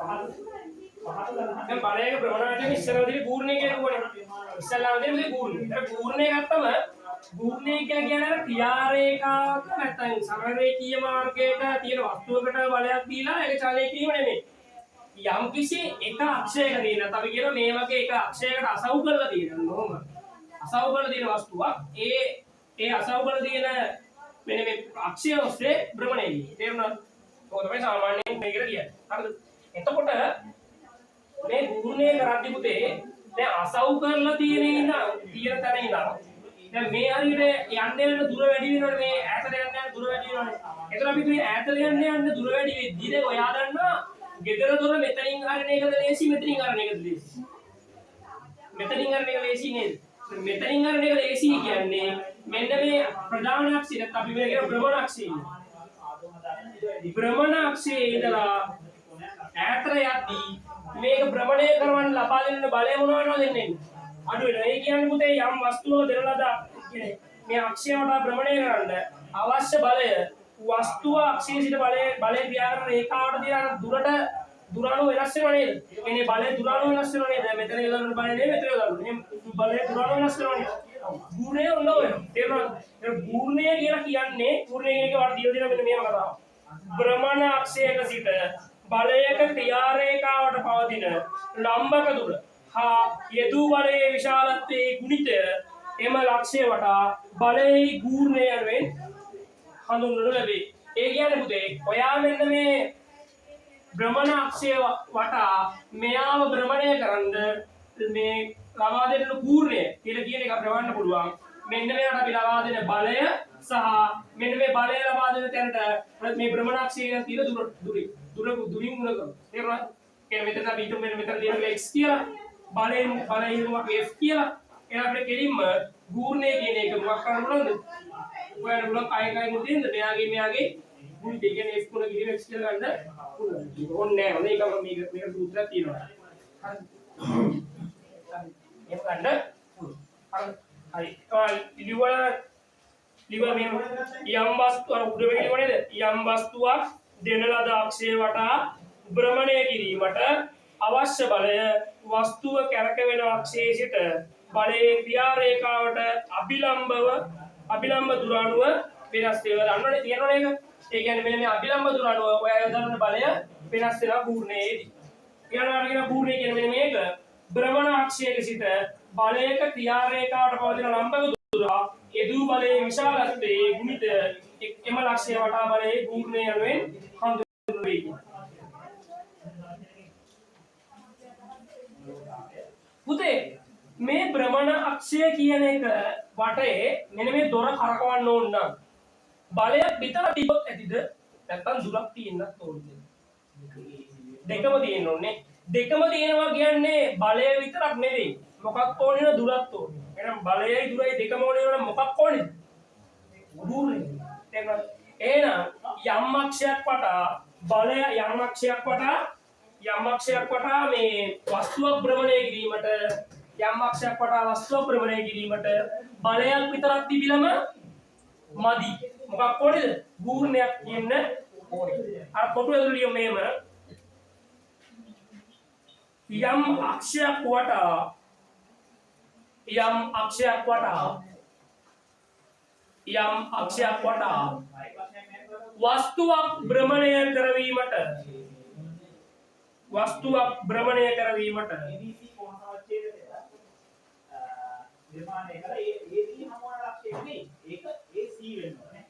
දැන් බලයක ප්‍රමාණයට ඉස්සරහදී පූර්ණේ කියනකොනේ. ඉස්සල්ලාමදී මේ පූර්ණේ. ඒක පූර්ණේ ගත්තම පූර්ණේ කියලා කියන්නේ අර ක්‍රියා රේඛාවක නැත්නම් සරල රේඛීය මාර්ගයක තියෙන වස්තුවකට බලයක් දීලා ඒක චලනය කිරීම නෙමෙයි. යම් කිසි එක අක්ෂයක තියෙනවා. අපි කියනවා මේ වගේ එක අක්ෂයකට අසව් කරලා තියෙනවා. කොහොම? අසව් කරලා තියෙන වස්තුවක් ඒ අසව් කරලා තියෙන මෙන්න මේ අක්ෂය ඔස්සේ භ්‍රමණය වෙන්නේ. තේරුණාද? ඔක තමයි සාමාන්‍යයෙන් මේක කියන්නේ. හරිද? එතකොට මේ පූර්ණේ කරද්දී පුතේ දැන් අසව් කරලා තියෙන තැන ඉඳන් දැන් මේ හරියට යන්න දුර වැඩි වෙනවනේ මේ ඈතට යන්න දුර වැඩි වෙනවනේ. එතන අපි මේ ඈතට යන්න දුර වැඩි වෙද්දී දැන් ඔයා දන්නවා ගෙදර දොර මෙතනින් හරින එකද ලේසි මෙතනින් හරින එකද ලේසි. මෙතනින් හරින එක ලේසි නේද? මෙතනින් හරින එක ලේසි කියන්නේ මෙන්න මේ ප්‍රධාන අක්ෂය නැත්නම් අපි මේ කියන භ්‍රමණ අක්ෂය. භ්‍රමණ අක්ෂයේ ඉඳලා ඈතට යද්දී මේක භ්‍රමණය කරවන්න ලබා දෙන්න බලය මොනවද දෙන්නේ? අඩු වෙනවා. ඒ කියන්නේ පුතේ යම් වස්තුවක දෙරළද කියන්නේ මේ අක්ෂය වටා භ්‍රමණය කරන්න අවශ්‍ය බලය වස්තුව අක්ෂයේ සිට බලය ක්‍රියා කරන රේඛාවට දිහා දුරට දුරාණු වෙනස් වෙනව නේද? එනේ බලය දුරාණු වෙනස් වෙනව නේද? මෙතන යොදන්න බලය නෙමෙයි මෙතන යොදන්න. මේ බලය දුරාණු වෙනස් වෙනව නේද? ගුණය උනව වෙනවා. තේරුණාද? ඒ ගුණය කියලා කියන්නේ ගුණය කියන එක වට දීලා දෙන මෙන්න මේව කතාව. භ්‍රමණ අක්ෂයක සිට බලයක ක්‍රියා රේඛාවට පවතින ලම්බක දුර හා යෙදූ බලයේ විශාලත්වයේ ගුණිතය එම ලක්ෂ්‍ය වටා බලයේ ගූර්ණය යනුවෙන් හඳුන්වනු ලැබේ. ඒ කියන්නේ පුතේ ඔයා මෙන්න මේ භ්‍රමණ අක්ෂය වටා මෙයාව භ්‍රමණය කරන්ද මේ ලබා දෙන ගූර්ණය කියලා කියන එක ප්‍රවන්න පුළුවන්. මෙන්න මෙයාට අපි ලබා දෙන බලය සහ මෙන්න මේ බලය ලබා දෙන තැනට මේ භ්‍රමණ අක්ෂයෙන් තියෙන දුරින් ගුණ කරනවා. තේරුණාද? කියන්නේ මෙතන අපි හිතමු මෙතන තියෙන x කියලා බලයෙන් බලයෙන්ම f කියලා එහෙනම් අපිට කෙලින්ම ගූර්ණය කියන එක මොකක් කරන්න පුළුවන්ද? ඔයාලා බලන්න කයි මුල් තියෙනද? මෙයාගේ ගුණ දෙක කියන්නේ f ගුණ කිරීම x කියලා ගන්න පුළුවන්. ඕනේ නැහැ. හොඳ එකම මේක සූත්‍රයක් තියෙනවා. හරි. එහෙම ගන්න පුළුවන්. හරි. ලිවර මේ යම් වස්තුවක් උඩ වෙන්නේ නේද? යම් වස්තුවක් දෙන ලද අක්ෂය වටා භ්‍රමණය කිරීමට අවශ්‍ය බලය වස්තුව කැරකෙන අක්ෂයේ සිට බලයේ ක්‍රියා රේඛාවට අභිලම්බ දුරාණුව වෙනස් වෙනවා. දන්නවනේ තියෙනවනේ ඒක. ඒ කියන්නේ මෙන්න මේ අභිලම්බ දුරාණුව ඔයා යොදන බලය වෙනස් වෙනවා පූර්ණයේදී. ඊළඟට කියන පූර්ණය කියන්නේ මෙන්න මේක භ්‍රමණ අක්ෂයක සිට බලයක ක්‍රියා රේඛාවට පවතින ලම්බක දුර යෙදූ බලයේ විශාලත්වයේ ගුණිත එම ලක්ෂ්‍ය වටා බලයේ පූර්ණය යනුවෙන් හඳුන්වන්නේ. පුතේ මේ භ්‍රමණ අක්ෂය කියන එක වටේ මෙන්න මේ දොර කරකවන්න ඕන නම් බලයක් විතර තිබොත් ඇතිද නැත්නම් දුරක් තියෙන්නත් ඕනද? දෙකම තියෙන්න ඕනේ. දෙකම තියෙනවා කියන්නේ බලය විතරක් නෙවෙයි. මොකක් ඕනේ දුරක් ඕනේ. එහෙනම් බලයයි දුරයි දෙකම ඕනේ නම් මොකක් ඕනේද? ගුණය. එහෙනම් යම් අක්ෂයක් වටා බලය යම් අක්ෂයක් වටා මේ වස්තුවක් භ්‍රමණය කිරීමට යම් අක්ෂයක් වටා වස්තුවක් භ්‍රමණය කිරීමට බලයක් විතරක් තිබිලම මදි. මොකක් ඕනේද? ගුණයක් කියන්න ඕනේ. අර කොටු ඇතුළේ ලියමු මේම යම් අක්ෂයක් වටා වස්තුවක් භ්‍රමණය කරවීමට නිර්මාණය කළා ඒ දී හමුවන ලක්ෂ්‍ය නෙවෙයි ඒක ඒ C වෙන්න ඕනේ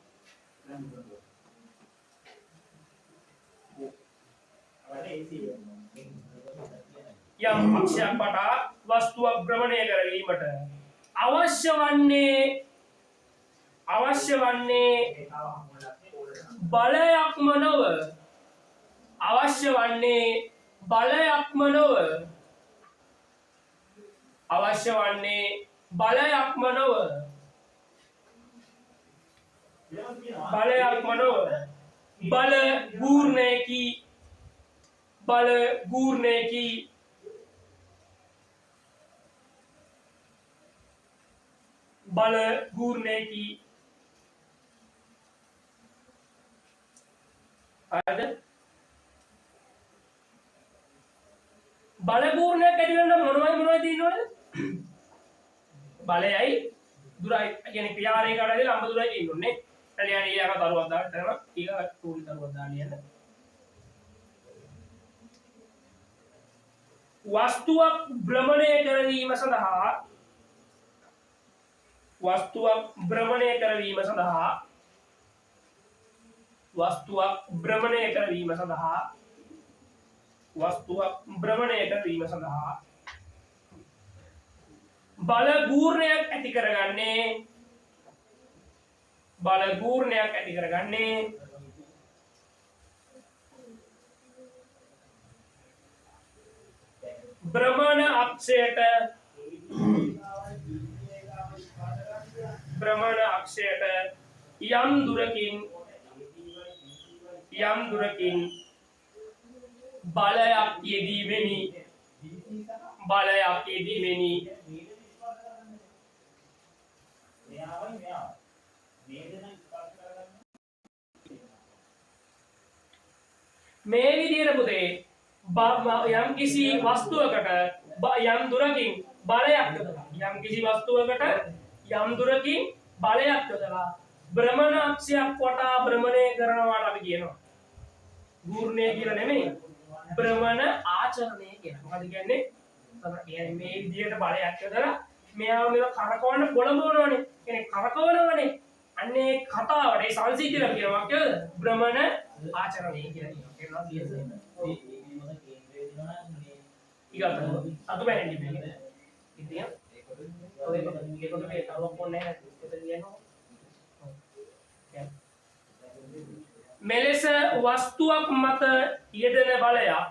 යම් අක්ෂයක් වටා වස්තුවක් භ්‍රමණය කරවීමට අවශ්‍ය වන්නේ බලයක්ම නොව බල ගූර්ණයකි හරිද? බල පූර්ණයක් ඇති වෙන්න මොනවයි තියෙනවද? බලයයි දුරයි කියන්නේ ක්‍රියා රේඛාවටදී ලම්බ දුරයි තියෙන්නේ. ඊට යන්නේ ඊයක දරුවක් දාන්න කරනවා. ඊක ටූල් දරුවක් දාන්න යන. වස්තුවක් භ්‍රමණය කරවීම සඳහා බල ගූර්ණයක් ඇති කරගන්නේ භ්‍රමණ අක්ෂයට යම් දුරකින් බලයක් යෙදීමෙනි මේ විදිහට පුතේ යම් කිසි වස්තුවකට යම් දුරකින් බලයක් යොදලා භ්‍රමණ අක්ෂයක් වටා භ්‍රමණය කරනවාට අපි කියනවා ගූර්ණය කියලා නෙමෙයි භ්‍රමණ ආචරණය කියලා. මොකද කියන්නේ? තමයි මේ විදිහට බලයක් යොදලා මෙයාව මේක කරකවන්න පොළඹවනවනේ. කියන්නේ කරකවනවනේ. අන්නේ කතාවට ඒ සංසිද්ධිය කියනවා කියලා භ්‍රමණ ආචරණය කියලා කියනවා. ඊගොල්ලෝ අතු බැලෙන්නේ මේක. ඉතින් ඒකට මේ තව කොන්නේ නැහැ. මෙලෙස වස්තුවක් මත යෙදෙන බලයක්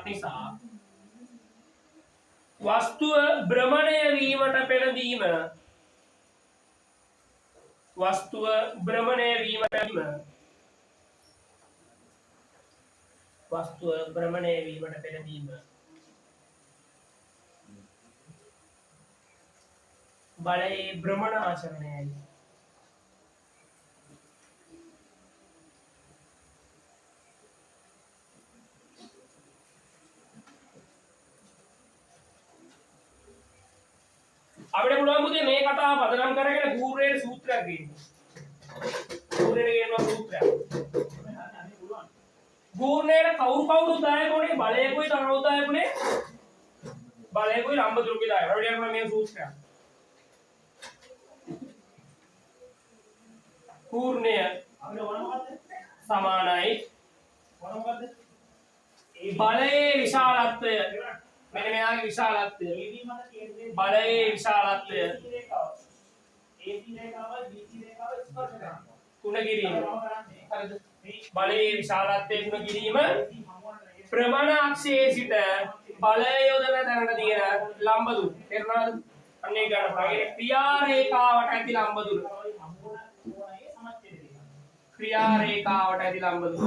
නිසා වස්තුව භ්‍රමණය වීමට පෙළඹීම බලයේ භ්‍රමණ ආචරණයයි. අපිට පුළුවන් පුතේ මේ කතාව පදනම් කරගෙන ගූර්ණයේ සූත්‍රයක් ගේන්න. ගූර්ණයේ කියන සූත්‍රයක්. ගූර්ණයේ කවුරුත් දායකුනේ බලයකුයි තරවු දායකුනේ බලයකුයි ලම්බදුරුගේ දායක. අපිට යනවා මේ සූත්‍රයක්. ගූර්ණය සමානයි බලයේ විශාලත්වය. මෙන්න මෙයාගේ විශාලත්වය. බලයේ විශාලත්වය තුන කිරීම. හරිද? බලයේ විශාලත්වය තුන කිරීම ප්‍රමාණ අක්ෂයේ සිට බලය යොදන තැනට තියෙන ලම්බ දුර. තේරුණාද? අන්න ඒක ගන්න පුළුවන්. ඒ ක්‍රියා රේඛාවට ඇති ලම්බ දුර.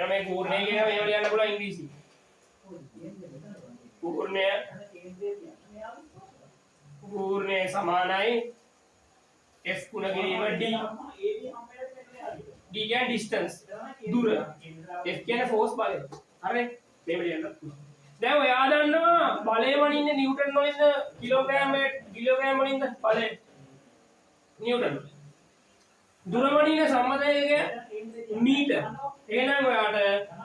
මේ ගූර්ණය කියන මේව ලියන්න පුළුවන් ඉංග්‍රීසි. ගූර්ණය සමානයි F ගුණ කිරීම D. D කියන්නේ distance දුර. F කියන්නේ force බලය. හරිනේ? මේව ලියන්න. දැන් ඔයා දන්නවා බලය වලින් නිව්ටන් වලින් කිලෝග්‍රෑම් වලින් බලය නිව්ටන්. දුර වලින් සම්මතය මීටර. එහෙනම් ඔයාට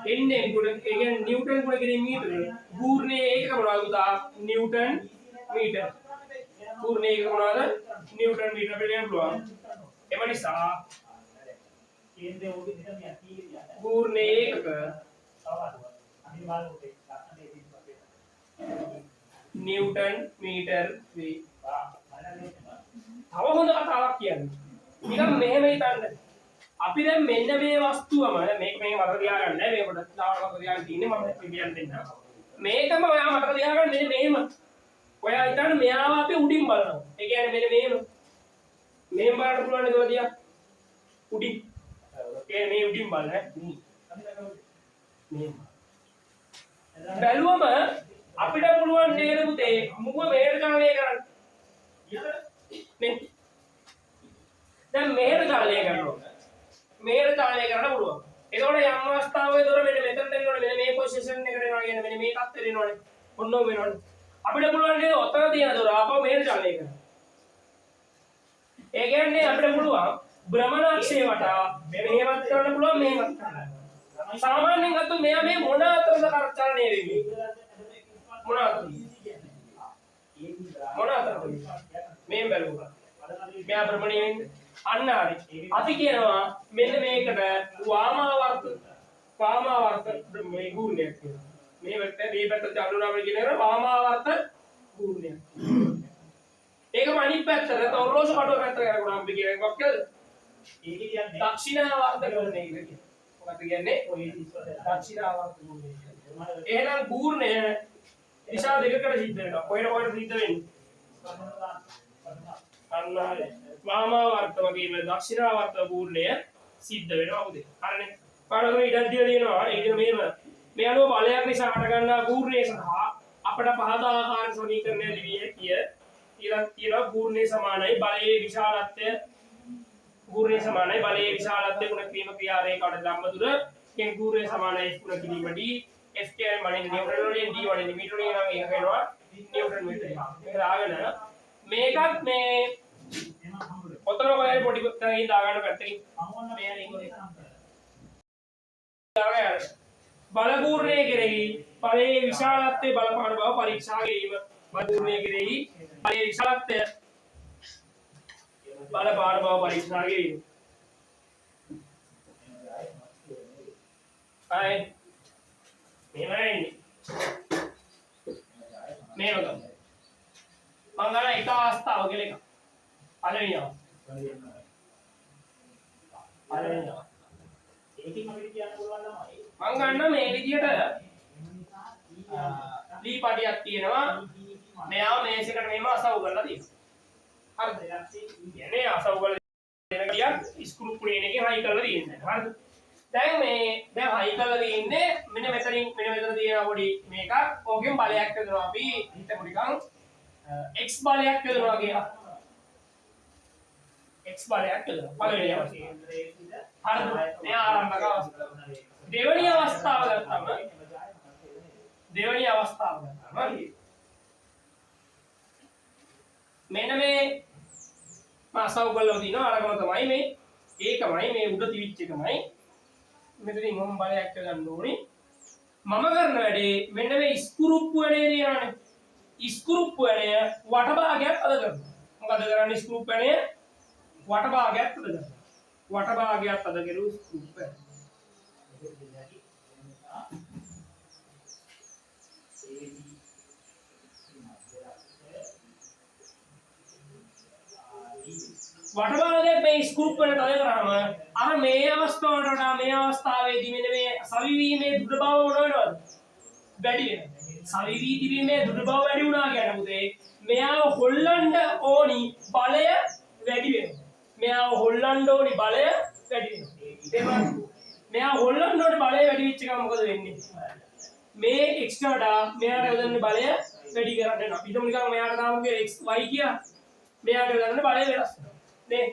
එන්නේ ගුණ ඒ කියන්නේ නිව්ටන් ගුණ කිරීම මීටර. ගූර්ණයේ ඒකක මොනවද පුතා? නිව්ටන් මීටර. ගූර්ණයේ ඒකක මොනවද? නිව්ටන් මීටර පිළිගන්න පුළුවන්. එම නිසා ගූර්ණයේ ඒකක නිව්ටන් මීටර වේ. තව හොඳ කතාවක් කියන්නේ. නිකන් මෙහෙම හිතන්න. අපි දැන් මෙන්න මේ වස්තුවම මේක මතක තියාගන්න. මේකට දාලා මතක තියාගන්න තියෙන්නේ මම කියන්න දෙන්න. මේකම ඔයා මතක තියාගන්න මෙන්න මෙහෙම ඔයා හිතන්න මෙයාව අපි උඩින් බලනවා. ඒ කියන්නේ මෙන්න මෙහෙම බලන්න පුළුවන් නේද ඔය උඩින්. ඒ මේ උඩින් බලන මෙහෙම. බැලුවම අපිට පුළුවන් නේද පුතේ මුව මෙහෙට චලනය කරන්න. නේ. දැන් මෙහෙට චලනය කරනවා. මෙහෙට චලනය කරන්න පුළුවන්. එතකොට යම් අවස්ථාවකදී දොර මෙන්න මෙතනට එනවනේ මෙන්න මේ පොසිෂන් එකට එනවා කියන්නේ මෙන්න මේ තත්ත්වෙට එනවනේ. ඔන්න ඔය වෙනවනේ. අපිට පුළුවන් නේද ඔතන තියෙන දොර ආපහු මෙහෙට චලනය කරන්න. ඒ කියන්නේ අපිට පුළුවන් භ්‍රමණ අක්ෂය වටා මෙහෙමත් කරන්න පුළුවන් මෙහෙමත් කරන්න. සාමාන්‍යයෙන් ගත්තොත් මෙයා මේ මොන අතරද චලනය වෙන්නේ? මොන අතරද? මොන අතරද? මේ බැලුවා. මෙයා භ්‍රමණය වෙන්නේ. අන්න හරි. අපි කියනවා මෙන්න මේකට වාමාවර්ත මේ ගුණයක් කියනවා. මේ පැත්තට චලනවම කියන එක වාමාවර්ත ගුණයක්. ඒකම අනිත් පැත්තට ඔරලෝසු කටුව පැත්තට කරගුණා අපි කියන එකක් කියලාද? ඒක කියන්නේ දක්ෂිනාවර්ත ගුණය කියලා. මොකක්ද කියන්නේ? ඔය දක්ෂිනාවර්ත ගුණය. එහෙනම් ගුණය දිශා දෙකකට සිද්ධ වෙනවා. කොහෙට සිද්ධ වෙන්නේ? අන්නහරි. වාමාවර්ත වගේම දක්ෂිනාවර්ත ගුණය සිද්ධ වෙනවා උදේ. හරිනේ. පාඩම ඉඩක් දීලා තියෙනවා. ඒ කියන්නේ මේ අනුව බලයක් නිසා හට ගන්නා ගුණය සඳහා අපට පහත ආකාර සමීකරණය ලිවිය හැකිය. කියලා ගුණය සමානයි බලයේ විශාලත්වය ගුණය සමානයි බලයේ විශාලත්වය ගුණ කිරීම ක්‍රියා රේඛාවට ධම්මදුර කියන ගුණය සමානයි ගුණ කිරීම d f කියන මනින් නිව්ටන් වලින් d වලින් මීටර වලින් නම් ඒක වෙනවා නිව්ටන් මීටර මේක දාගෙන මේකත් මේ ඔතන කොහේ පොඩි කොටකින් දාගන්න පැත්තකින් මේ බල ගුණය කෙරෙහි බලයේ විශාලත්වය බලපාන බව පරීක්ෂා කිරීම බල ගුණය කෙරෙහි බලයේ විශාලත්වය බලපාන බව පරීක්ෂා කිරීම. හයි මෙහෙමයි මේක මම ගන්න එක අවස්ථාව කියලා එක පළවෙනි අවස්ථාව ඒකෙන් අපිට කියන්න පුළුවන් තමයි මම ගන්න මේ විදියට ලී පටියක් තියෙනවා මෙයා මේසෙකට මෙහෙම අසව් කරලා තියෙනවා හරිද කියන්නේ අසව් කරලා දෙන කඩියක් ස්ක්‍රූ පුරේන එකේ හයි කරලා තියෙනවා හරිද දැන් හයි කරලා තියෙන්නේ මෙන්න මෙතන තියෙන පොඩි මේකක් ඕකෙන් බලයක් යොදනවා අපි හිතමු නිකන් x බලයක් යොදනවා කියලා x බලයක් යොදනවා පළවෙනි අවස්ථාව හරිද මේ ආරම්භක අවස්ථාව දෙවෙනි අවස්ථාව ගත්තම මෙන්න මේ මාසව බලව දිනවා අරගෙන තමයි මේ ඒකමයි මේ උඩ තිවිච් එකමයි මෙතනින් මොම් බලයක් ගන්න ඕනේ මම කරන වැඩේ මෙන්න මේ ස්ක්‍රූප් වැඩේ දිනවනේ ස්ක්‍රූප් වැඩේ වටභාගයක් අද කරනවා මොකද කරන්නේ ස්ක්‍රූප් වැඩේ වටභාගයක් අද කරනවා වටභාගයක් අද කරු ස්ක්‍රූප් වැඩ වටභාගයේ මේ ස්කූප් වලට අද කරාම අර මේ අවස්ථාවට වඩා මේ අවස්ථාවේදී මෙන්න මේ සවිවීමේ දෘಢ බව මොනවද වැඩි වෙනවා සවිවී තිබීමේ දෘಢ බව වැඩි වුණා කියන්නේ පුතේ මෙයාව හොල්ලන්න ඕනි බලය වැඩි වෙනවා මෙයාව හොල්ලන්න ඕනි බලය වැඩි වෙනවා මෙයා හොල්ලන්න ඕනි බලය වැඩි වෙච්ච එක මොකද වෙන්නේ මේ x වඩා මෙයාට යොදන්න බලය වැඩි කරන්න වෙනවා පිටුම නිකන් මෙයාට දාමු x y කියා මෙයාට යොදන්න බලය වෙනස් නේ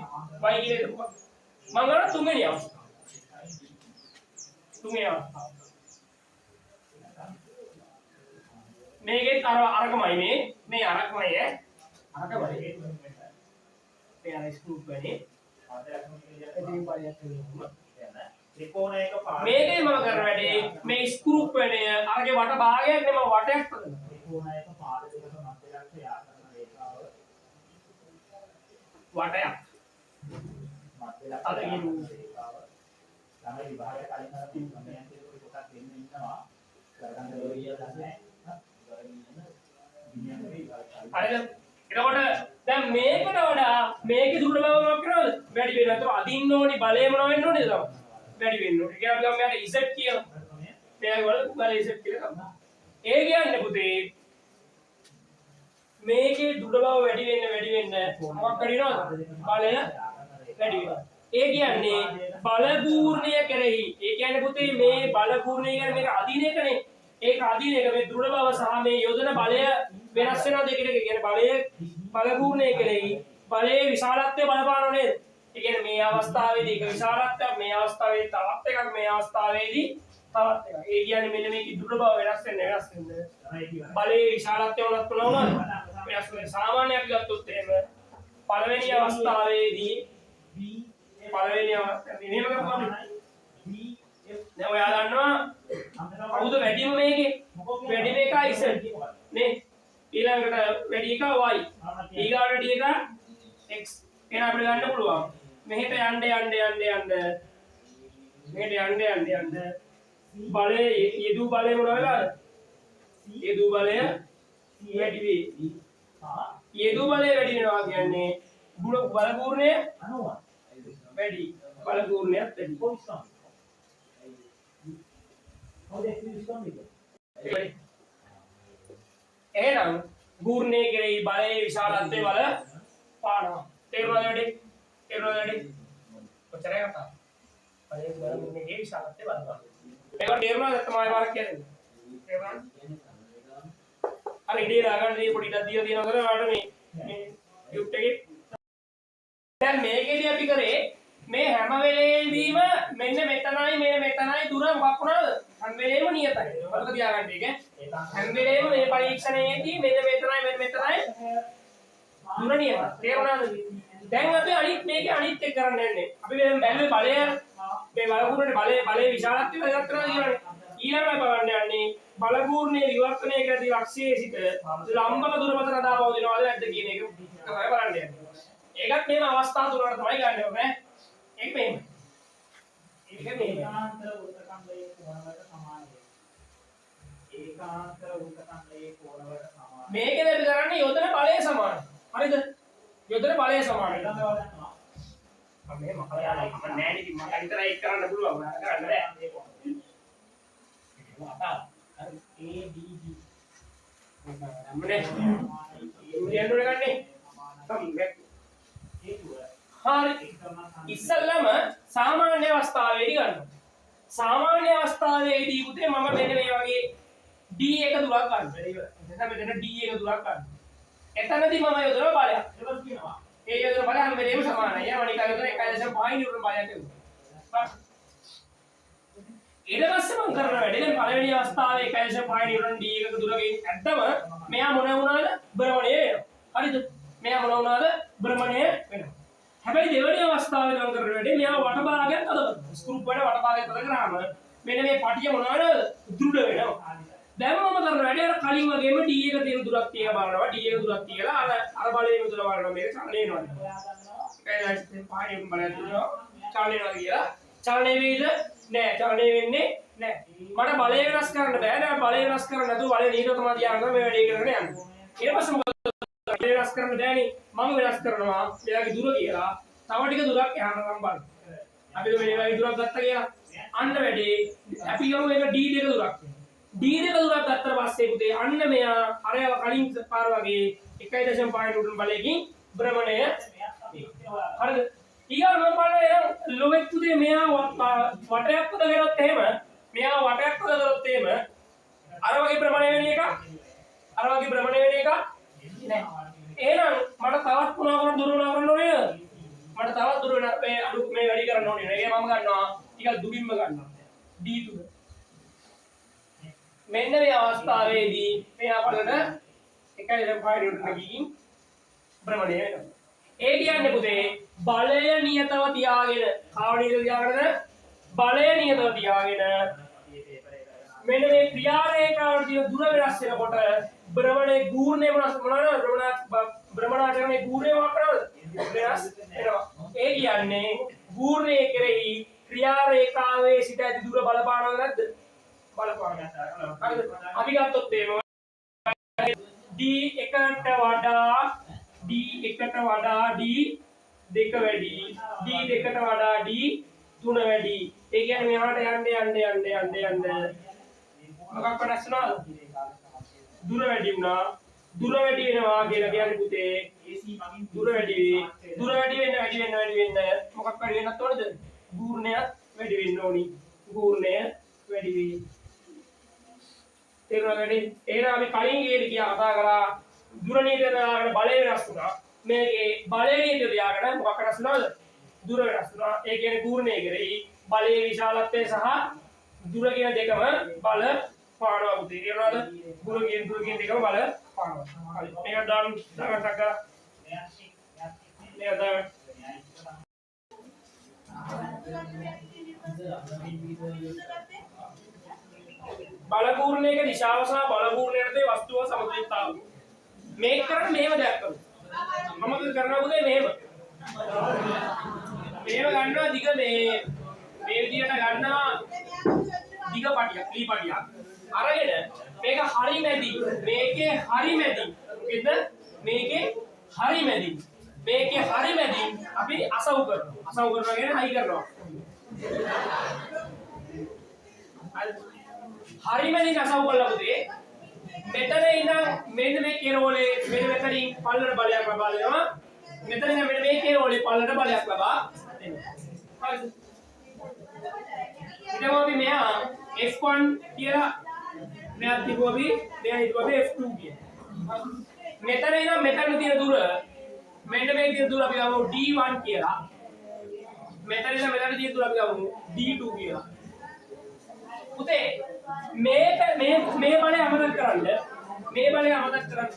y කියන මම ගන්න තුන්වෙනි අවස්ථාව මේකෙත් අරකමයි මේ අරකමයි අරකමයි මේ අර ස්ක්‍රූප් වෙන්නේ එදින් බලයක් තියෙනවා ත්‍රිකෝණයක පාඩ මේකේ මම කරන වැඩේ මේ ස්ක්‍රූප් වෙන්නේ අරගේ වට භාගයක් නේ මම වටයක් හදනවා ත්‍රිකෝණයක පාඩ දෙකක මැදට යා කරන රේඛාව වටයක් මැදට අද කියන රේඛාව ළඟ විභාගය කලින් අර තියෙන කොටක් දෙන්න ඉන්නවා කරගන්න දෙවිය නැහැ හරිද එතකොට දැන් මේකට වඩා මේකේ දුර බව මොකක් කරනවද වැඩි වෙනවා ඒතකොට අදින්න ඕනි බලය මොනව වෙන්න ඕනේද වැඩි වෙන්න ඕනේ ඒ කියන්නේ අපි මෙයාට z කියලා මෙයා වල බලය z කියලා ගන්නවා ඒ කියන්නේ පුතේ වැඩි වෙන්න මොකක් කරිනවද? බලය වැඩි වෙනවා. ඒ කියන්නේ බල පූර්ණය කෙරෙහි. ඒ කියන්නේ පුතේ මේ බල පූර්ණය කියන්නේ මේක අදීන එකනේ. ඒක අදීන එක මේ දෘঢ় බව සහ මේ යොදන බලය වෙනස් වෙනවා දෙකට. ඒ කියන්නේ බලය බල පූර්ණය කෙරෙහි බලයේ විශාලත්වය බලපානව නේද? ඒ කියන්නේ මේ අවස්ථාවේදී එක විශාලත්වයක්, මේ අවස්ථාවේදී තවත් එකක්, මේ අවස්ථාවේදී තවත් එකක්. ඒ කියන්නේ මෙන්න මේකේ දෘঢ় බව වෙනස් වෙන්න. බලයේ විශාලත්වය උනත් පුළුවන් වෙනස් වෙන. සාමාන්‍ය අපි ගත්තොත් එහෙම පළවෙනි අවස්ථාවේදී පළවෙනි අවස්ථාවේ මෙහෙම කරපුවාම දැන් ඔයා දන්නවා කවුද වැඩිම මේකේ? වැඩිම එක Z නේ. ඊළඟට වැඩි එක Y. ඊගාට වැඩි එක X. එහෙනම් අපිට ගන්න පුළුවන්. මෙහෙට යන්න බලයේ යෙදූ බලය මොන වෙලාද? යෙදූ බලය වැඩි වේ. යෙදූ බලය වැඩි වෙනවා කියන්නේ බල පූර්ණය වැඩි. බල පූර්ණයත් වැඩි. එහෙනම් පූර්ණය කෙරෙහි බලයේ විශාලත්වය වල පානවා. තේරුණාද වැඩි? කොච්චරයි කතා? බලයේ බලන්නේ විශාලත්වය බලපාන. මේක තේරුණාද තමයි වාරක් කියන්නේ? තේරුණාද? අර ඉඩේ දාගන්න දී පොඩි ඉඩක් දීලා තියෙනවා කරා ඔයාලට මේ යුක්ට් එකේ. දැන් මේකේදී අපි කරේ මේ හැම වෙලේදීම මෙන්න මෙතනයි දුර මොකක් වුණාද? හැම වෙලේම නියතයි. මතක තියාගන්න ඒක. හැම වෙලේම මේ පරීක්ෂණයේදී මෙන්න මෙතනයි දුර නියතයි. තේරුණාද? දැන් අපි අනිත් මේකේ අනිත් එක කරන්න යන්නේ. අපි මේ බැලුවේ බලය මේ බලපූර්ණේ බලයේ විශාලත්වය වෙනස් කරනවා කියලානේ. ඊළඟට බලන්න යන්නේ බලපූර්ණයේ විවර්තනය කරදී අක්ෂයේ සිට ලම්බක දුර මත රඳා පවතිනවාද නැද්ද කියන එක තමයි බලන්න යන්නේ. ඒකත් මේම අවස්ථා තුනකට තමයි ගන්න ඕනේ. ඒක මෙහෙම. ඒකාන්තර වෘත්තඛණ්ඩයේ කෝණවලට සමානයි. මේකද අපි කරන්නේ යොදන බලය සමානයි. හරිද? යොදන බලය සමානයි. මම මේ මකලා යනවා. මම නෑ නේ මට විතරයි ඒක කරන්න පුළුවන්. ඔයාලා කරන්න බෑ. ඉස්සල්ලාම සාමාන්‍ය අවස්ථාවේදී ගන්නවා. සාමාන්‍ය අවස්ථාවේදී පුතේ මම මෙන්න මේ වගේ D එක දුරක් ගන්නවා. එතන මෙතන D එක දුරක් ගන්නවා. එතනදී මම යොදන බලයක්. ඒක කියනවා. ඒ යොදන බලය හැම වෙලේම සමානයි. යනවා නිකන් යොදන 1.5 නිව්ටන් බලයක් එනවා. ඊට පස්සේ මම කරන වැඩේ දැන් පළවෙනි අවස්ථාවේ 1.5 නිව්ටන් D එකක දුරකින් ඇත්තම මෙයා මොන වුණාද? භ්‍රමණය වෙනවා. හරිද? මෙයා මොන වුණාද? භ්‍රමණය වෙනවා. හැබැයි දෙවෙනි අවස්ථාවේ මම කරන වැඩේ මෙයා වටභාගයක් අද කරනවා. ස්ක්‍රූප් වල වටභාගයක් අද කරාම මෙන්න මේ පටිය මොනවාද? දෘಢ වෙනවා. දැන් මම කරන වැඩේ අර කලින් වගේම D එක තියෙන දුරක් තියලා බලනවා. D එක දුරක් තියලා අර බලයෙන් දුර බලනවා. මේක චලනය වෙනවා. 1.5 නිව්ටන් බලයක් තියෙනවා. චලනය වෙනවා කියලා. චලනය වේද? නෑ චලනය වෙන්නේ නෑ. මට බලය වෙනස් කරන්න බෑ. දැන් බලය වෙනස් කරන්න නැතුව බලය නිරත තමයි තියාගෙන මේ වැඩේ කරගෙන යන්නේ. ඊට පස්සේ මොකද බලය වෙනස් කරන්න බෑනේ. මම වෙනස් කරනවා. මෙයාගේ දුර කියලා. තව ටික දුරක් යහම මම බලන්න. අපි මේ වගේ දුරක් ගත්තා කියලා. අන්න වැඩේ අපි ගමු ඒක D දෙක දුරක්. D දෙක දුරක් ගත්තට පස්සේ පුතේ අන්න මෙයා අර කලින් පාර වගේ 1.5 නිව්ටන් බලයකින් භ්‍රමණය හරිද? ඊගා මම බලනවා ලොවෙක් පුතේ මෙයා වටයක් පද කරොත් එහෙම මෙයා වටයක් පද කරොත් එහෙම අර වගේ භ්‍රමණය වෙන එක නෑ. එහෙනම් මට තවත් පුනා කරන දුර වුණා කරන්න ඕනේ නේද? මට තවත් දුර වෙන මේ අඩු මේ වැඩි කරන්න ඕනේ නේද? ඒක මම ගන්නවා ටිකක් දුරින්ම ගන්නවා. D තුන. මෙන්න මේ අවස්ථාවේදී මෙයා බලන්න 1.5 නිව්ටන් ගිහින් භ්‍රමණය වෙනවා. ඒ කියන්නේ පුතේ බලය නියතව තියාගෙන කාවණීද තියාගෙනද බලය නියතව තියාගෙන මෙන්න මේ ක්‍රියා රේඛාවල තියෙන දුර වෙනස් වෙනකොට භ්‍රමණයේ ගූර්ණය මොනවාද භ්‍රමණාචරණයේ ගූර්ණය මොකක් කරනවද වෙනස් වෙනවා. ඒ කියන්නේ ගූර්ණයේ කෙරෙහි ක්‍රියා රේඛාවේ සිට ඇති දුර බලපානවද නැද්ද? බලපානවා. හරිද? අපි ගත්තොත් එහෙම D එකට වඩා D දෙක වැඩි D දෙකට වඩා D තුන වැඩි. ඒ කියන්නේ මෙහාට යන්න මොකක් වෙනස් වෙනවද? දුර වැඩි වුණා. දුර වැඩි වෙනවා කියලා කියන්නේ පුතේ AC මගින් දුර වැඩි වෙන්න මොකක් වැඩි වෙන්නත් ඕනද? ගූර්ණයත් වැඩි වෙන්න ඕනි. ගූර්ණය වැඩි වෙයි. තේරුණාද? එහෙනම් අපි කලින් ගියා කතා කරා දුර නීතිය දාගෙන බලය වෙනස් වුණා. මේකේ බලය නීතිය දාගෙන මොකක් වෙනස් වුණාද? දුර වෙනස් වුණා. ඒ කියන්නේ ගූර්ණය කරේ බලයේ විශාලත්වය සහ දුර කියන දෙකම බල පානවා පුතේ. තේරුණාද? දුර කියන දෙකම බල පානවා. හරි. මේක දාන්න ටක මේක දාන්න බලපූර්ණයක දිශාව සහ බලපූර්ණයටදී වස්තුව සමතුලිතතාව. මේක කරන්නේ මෙහෙම දෙයක් කරනවා. මම කරනවා පුතේ මෙහෙම. මෙහෙම ගන්නවා දිග මේ විදියට ගන්නවා දිග පටියක්, ලී පටියක්. අරගෙන මේක හරි මැදි. මේකේ හරි මැදි. මොකෙද? මේකේ හරි මැදි. මේකේ හරි මැදි අපි අසව් කරනවා. අසව් කරනවා කියන්නේ හයි කරනවා. හරි මැදින් අසව් කළා පුතේ. මෙතන ඉඳන් මෙන්න මේ කෙරෝලේ මෙන්න මෙතනින් පල්ලට බලයක් ලබා දෙනවා. මෙතන ඉඳන් මෙන්න මේ කෙරෝලේ පල්ලට බලයක් ලබා දෙනවා. හරිද? ඊට අපි මෙයා F1 කියලා මෙයා තිබුවා අපි මෙයා හිතුවා අපි F2 කියලා. මෙතන ඉඳන් මෙතන තියෙන දුර මෙන්න මේ තියෙන දුර අපි ගමු D1 කියලා. මෙතන ඉඳන් මෙතන තියෙන දුර අපි ගමු D2 කියලා. පුතේ මේ බලය අමතක කරන්න. මේ බලය අමතක කරන්න.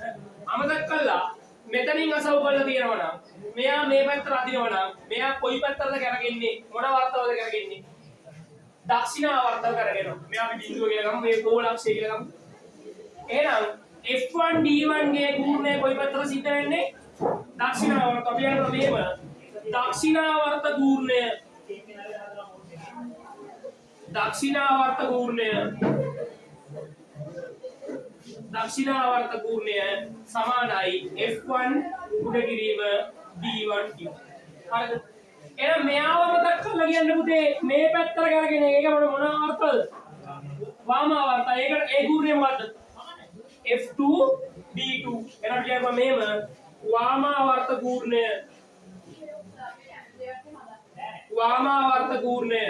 අමතක කළා මෙතනින් අසව් බලලා තියෙනවා නම් මෙයා මේ පැත්තට අදිනවා නම් මෙයා කොයි පැත්තටද කරගෙන්නේ? මොන වර්තවද කරගෙන්නේ? දක්ෂිනාවර්තව කරගෙනවා. මෙයා අපි බිඳුව කියලා ගමු. මේ ගෝලක්ෂය කියලා ගමු. එහෙනම් F1 D1 ගේ ගුණය කොයි පැත්තට සිද්ධ වෙන්නේ? දක්ෂිනාවර්ත. අපි යනවා මෙහෙම. දක්ෂිනාවර්ත ගුණය දක්ෂිනාවර්ත ගුණය සමානයි F1 උඩ කිරීම D1 කිව්ව. හරිද? එහෙනම් මෙයාව මතක් කරලා කියන්න පුතේ මේ පැත්තට කරගෙන ඒක මොන අර්ථද? වාමාවර්ත. ඒ ගුණය මොකද්ද? F2 D2. එහෙනම් කියනවා මෙහෙම වාමාවර්ත ගුණය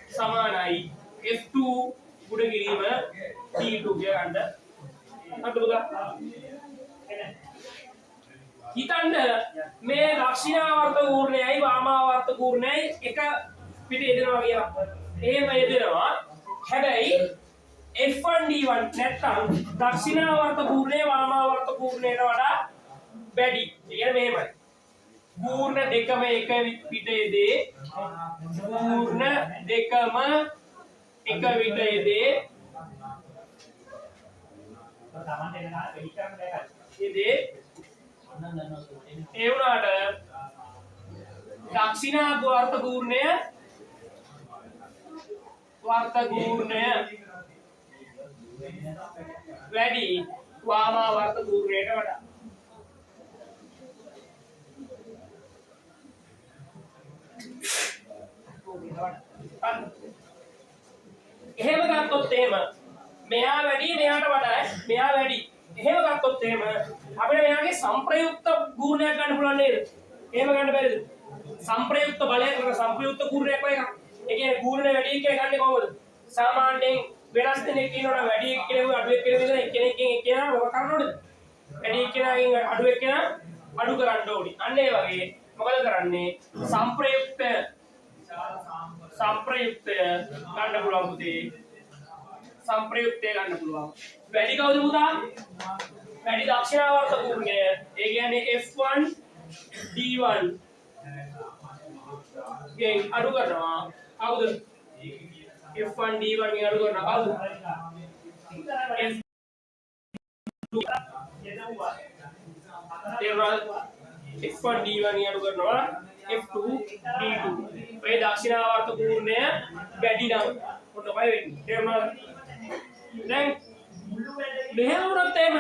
සමානයි F2 උඩ කිරීම D2 කියලා ගන්න. හරිද පුතා? හිතන්න මේ දක්ෂිනාවර්ත ගුණයයි වාමාවර්ත ගුණයයි එක පිට යෙදෙනවා කියලා. එහෙම යෙදෙනවා. හැබැයි F1 D1 නැත්තම් දක්ෂිනාවර්ත ගුණය වාමාවර්ත ගුණයට වඩා වැඩි. ඒ කියන්නේ මෙහෙමයි. ගුණ දෙකම එක පිට යෙදේ. ගුණ දෙකම එක විට යෙදේ. ඒ වුණාට දක්ෂිනාවර්ත ගුණය වැඩි වාමාවර්ත ගුණයට වඩා. එහෙම ගත්තොත් එහෙම මෙයා වැඩි මෙයාට වඩා මෙයා වැඩි. එහෙම ගත්තොත් එහෙම අපිට මෙයාගේ සංප්‍රයුක්ත ගුණයක් ගන්න පුළුවන් නේද? එහෙම ගන්න බැරිද? සංප්‍රයුක්ත බලයක් සංප්‍රයුක්ත ගුණයක් වගේ එකක්. ඒ කියන්නේ ගුණ වැඩි කියලා ගන්නේ කොහොමද? සාමාන්‍යයෙන් වෙනස් දෙනෙක් ඉන්නවනම් වැඩි එක්කෙනෙකු අඩු එක්කෙනෙකු ඉඳලා එක්කෙනෙක්ගෙන් එක්කෙනා මොකක් කරන්න ඕනද? වැඩි එක්කෙනාගෙන් අඩු එක්කෙනා අඩු කරන්න ඕනි. අන්න ඒ වගේ මොකද කරන්නේ? සංප්‍රයුක්තය ගන්න පුළුවන් පුතේ. සංප්‍රයුක්තය ගන්න පුළුවන්. වැඩි කවුද පුතා? වැඩි දක්ෂිනාවර්ත ගුණය. ඒ කියන්නේ F1 D1 ගෙන් අඩු කරනවා. කවුද? F1 D1 ගෙන් අඩු කරනවා. කවුද? F1 D1 ගෙන් අඩු කරනවා. F2 D2. මේ දක්ෂිනාවර්ත ගුණය වැඩි නම් මොකද වෙන්නේ? තේරුණාද? දැන් මෙහෙම වුණත් එහෙම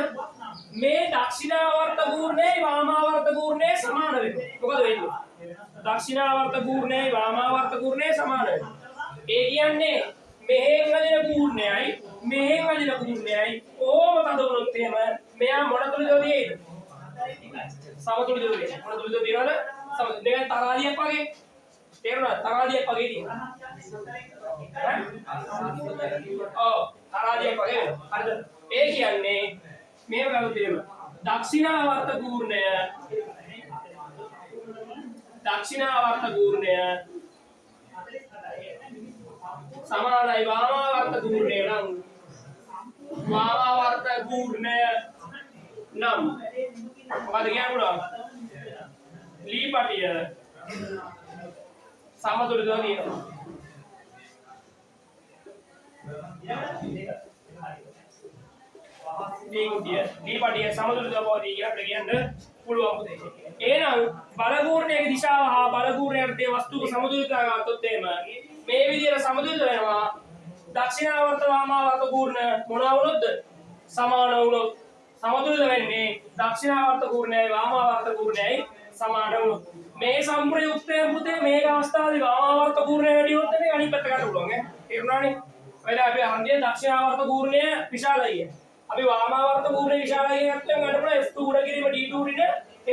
මේ දක්ෂිනාවර්ත ගුණයයි වාමාවර්ත ගුණය සමාන වෙනවා. මොකද වෙන්නේ? දක්ෂිනාවර්ත ගුණයයි වාමාවර්ත ගුණය සමාන වෙනවා. ඒ කියන්නේ මෙහෙන් වදින ගුණයයි මෙහෙන් වදින ගුණයයි කොහොම තද වුණොත් එහෙම මෙයා මොන තුලද තියෙන්නේ? සමතුලිතව තියෙන්නේ. මොන තුලද තියෙනවද? මේක තරාදියක් වගේ. තේරුණාද? තරාදියක් වගේ තියෙනවා. ඔව් තරාදියක් වගේ වෙනවා. හරිද? ඒ කියන්නේ මේව ගන්න තියෙනවා. දක්ෂිනාවර්ත පූර්ණය සමානයි වාමාවර්ත පූර්ණය නම් වාමාවර්ත පූර්ණය නම් මොකද කියනවා? ලී පටිය සමතුලිතව තියෙනවා. දී පටිය සමතුලිතව පවතී කියලා අපිට කියන්න පුළුවන් පුතේ. එහෙනම් බලපූර්ණයේ දිශාව හා බලපූර්ණයට තේ වස්තුක සමතුලිතතාවය ගත්තොත් එහෙම මේ විදිහට සමතුලිත වෙනවා. දක්ෂිනාවර්ත වාමාවර්ත පූර්ණ මොනවා වුණොත්ද? සමාන වුණොත් සමතුලිත වෙන්නේ දක්ෂිනාවර්ත පූර්ණයයි වාමාවර්ත පූර්ණයයි සමාන වුණොත්. මේ සම්ප්‍රයුක්තයෙන් පුතේ මේක අවස්ථාවේ වාමාවර්ත පූර්ණය වැඩි වුණොත් නේ අනිත් පැත්ත ගන්න පුළුවන් ඈ. තේරුණානේ? ඔයලා අපි අහන්දියේ දක්ෂිනාවර්ත පූර්ණය විශාලයි. අපි වාමාවර්ත පූර්ණය විශාලයි කියනත් ගන්න පුළුවන් F2 උඩ කිරීම D2 උඩින්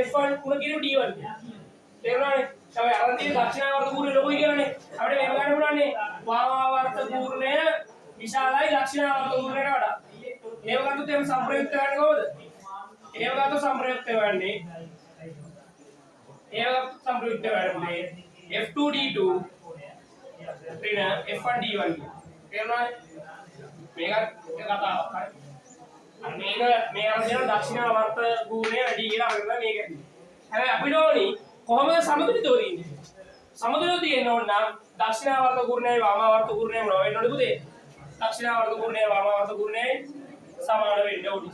F1 උඩ කිරීම D1. තේරුණානේ? තමයි අහන්දියේ දක්ෂිනාවර්ත පූර්ණය ලොකුයි කියලානේ. අපිට මේක ගන්න පුළුවන්නේ වාමාවර්ත පූර්ණය විශාලයි දක්ෂිනාවර්ත පූර්ණයට වඩා. ඒව ගත්තොත් එහෙම සම්ප්‍රයුක්ත වෙන්නේ කොහොමද? ඒව ගත්තොත් සම්ප්‍රයුක්ත වෙන්නේ F2 D2 ඍණ F1 D1 තේරුණාද? මේක කතාවක් හරි. මේ අරගෙන දක්ෂිනාවර්ත පූර්ණය වැඩි කියලා අපිට මේක. හැබැයි අපිට ඕනි කොහොමද සමතුලිතව තියෙන්නේ? සමතුලිතව තියෙන්න ඕන නම් දක්ෂිනාවර්ත පූර්ණයයි වාමාවර්ත පූර්ණයයි මොනවා වෙන්න ඕනද පුතේ? දක්ෂිනාවර්ත පූර්ණයයි වාමාවර්ත පූර්ණයයි සමාන වෙන්න ඕනි.